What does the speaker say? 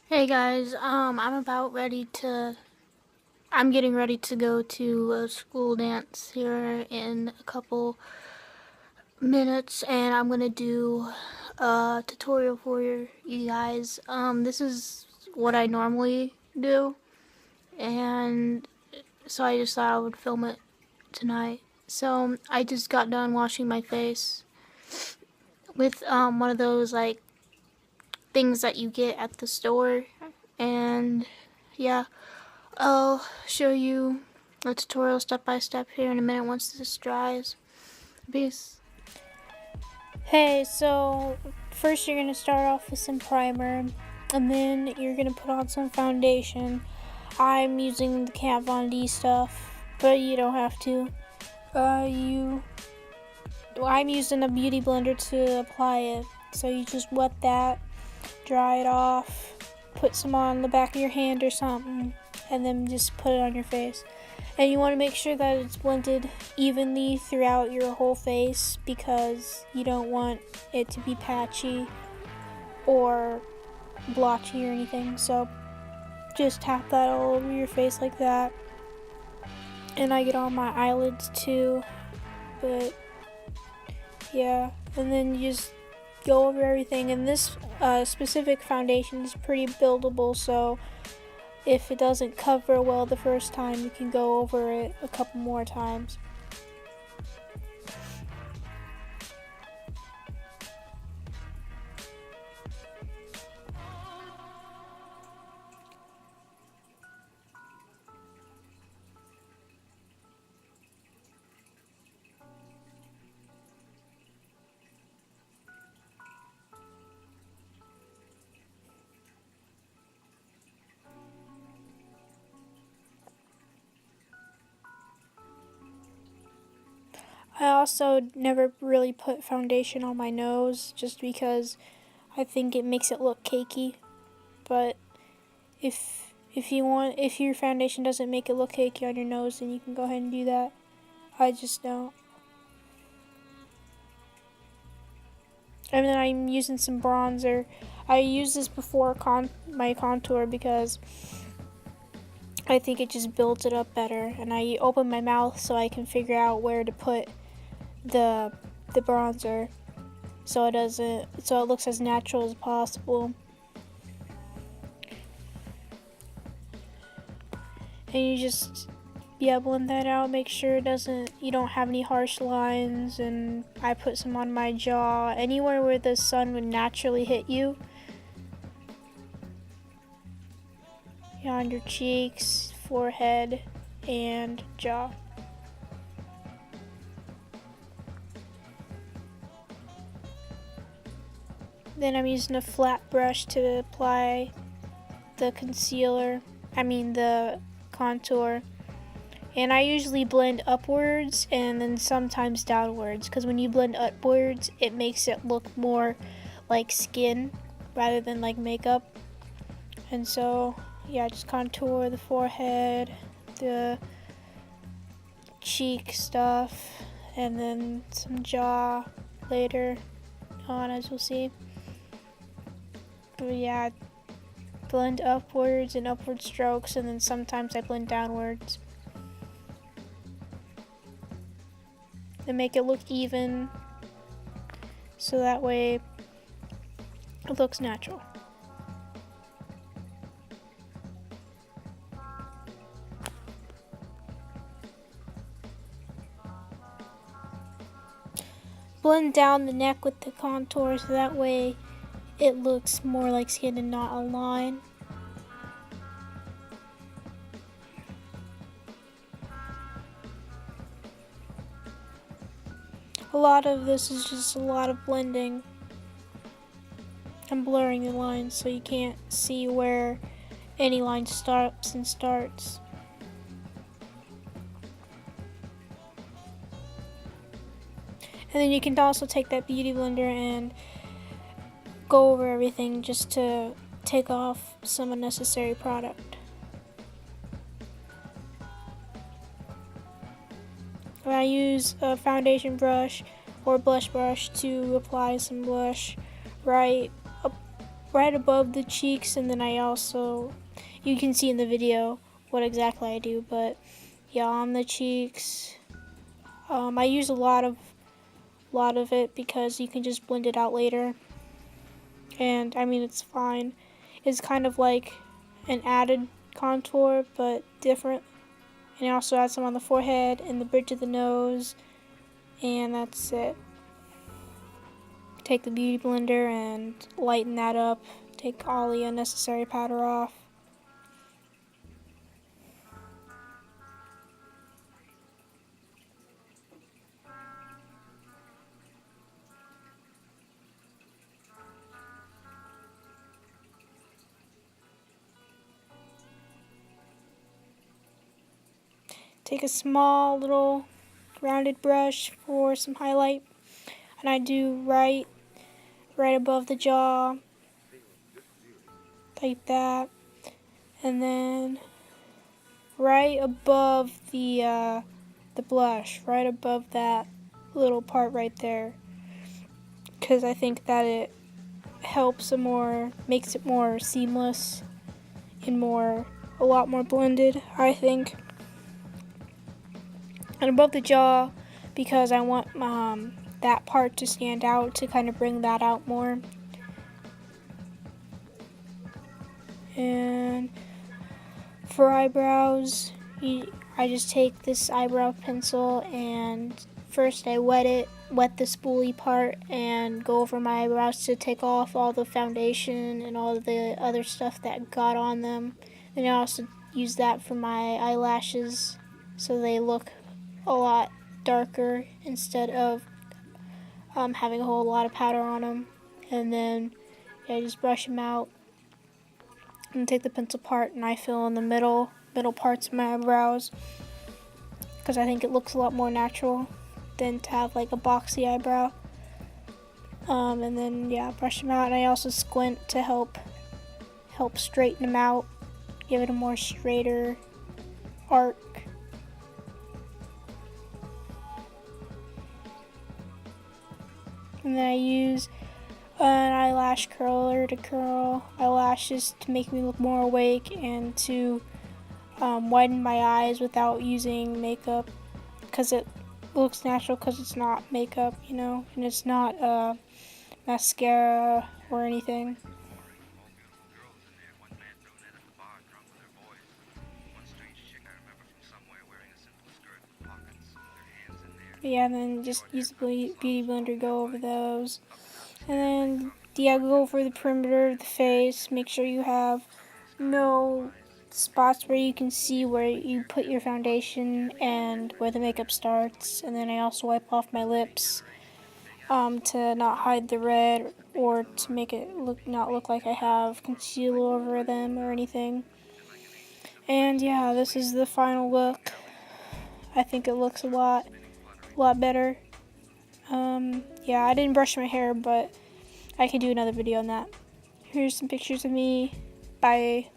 Hey guys, I'm getting ready to go to a school dance here in a couple minutes, and I'm gonna do a tutorial for you guys. This is what I normally do, and so I just thought I would film it tonight. So I just got done washing my face with one of those like things that you get at the store, and yeah. I'll show you a tutorial step by step here in a minute once this dries. Peace. Hey, so first you're going to start off with some primer, and then you're going to put on some foundation. I'm using the Kat Von D stuff, but you don't have to. I'm using a beauty blender to apply it. So you just wet that, dry it off, put some on the back of your hand or something, and then just put it on your face. And you want to make sure that it's blended evenly throughout your whole face because you don't want it to be patchy or blotchy or anything. So just tap that all over your face like that. And I get on my eyelids too, but yeah. And then you just go over everything. And this specific foundation is pretty buildable, so if it doesn't cover well the first time, you can go over it a couple more times. I also never really put foundation on my nose just because I think it makes it look cakey. But if your foundation doesn't make it look cakey on your nose, then you can go ahead and do that. I just don't. And then I'm using some bronzer. I used this before my contour because I think it just builds it up better. And I open my mouth so I can figure out where to put the bronzer so it looks as natural as possible. And you just blend that out, make sure you don't have any harsh lines. And I put some on my jaw, anywhere where the sun would naturally hit you. On your cheeks, forehead, and jaw. Then I'm using a flat brush to apply the the contour. And I usually blend upwards and then sometimes downwards, because when you blend upwards, it makes it look more like skin rather than like makeup. And so, yeah, just contour the forehead, the cheek stuff, and then some jaw later on, as you'll see. But yeah, blend upwards and upward strokes, and then sometimes I blend downwards. And make it look even, so that way it looks natural. Blend down the neck with the contour so that way it looks more like skin and not a line. A lot of this is just a lot of blending and blurring the lines so you can't see where any line stops and starts. And then you can also take that beauty blender and go over everything just to take off some unnecessary product. I use a foundation brush or blush brush to apply some blush right right above the cheeks, and then I also, you can see in the video what exactly I do, but yeah, on the cheeks. I use a lot of it because you can just blend it out later, and I mean it's fine. It's kind of like an added contour, but different. And I also add some on the forehead and the bridge of the nose, and that's it. Take the beauty blender and lighten that up. Take all the unnecessary powder off. Take a small little rounded brush for some highlight, and I do right above the jaw, like that, and then right above the blush, right above that little part right there, because I think that it helps it more, makes it more seamless and a lot more blended, I think. And above the jaw, because I want that part to stand out, to kind of bring that out more. And for eyebrows, I just take this eyebrow pencil and first I wet the spoolie part, and go over my eyebrows to take off all the foundation and all the other stuff that got on them. And I also use that for my eyelashes so they look a lot darker instead of having a whole lot of powder on them. And then I just brush them out and take the pencil part and I fill in the middle parts of my eyebrows, because I think it looks a lot more natural than to have like a boxy eyebrow. And then yeah, brush them out, and I also squint to help straighten them out, give it a more straighter arc. And then I use an eyelash curler to curl eyelashes to make me look more awake, and to widen my eyes without using makeup, because it looks natural, because it's not makeup, you know, and it's not mascara or anything. Yeah, and then just use the beauty blender, go over those. And then yeah, go over the perimeter of the face. Make sure you have no spots where you can see where you put your foundation and where the makeup starts. And then I also wipe off my lips to not hide the red, or to make it not look like I have concealer over them or anything. And yeah, this is the final look. I think it looks a lot better. Yeah, I didn't brush my hair, but I can do another video on that. Here's some pictures of me. Bye.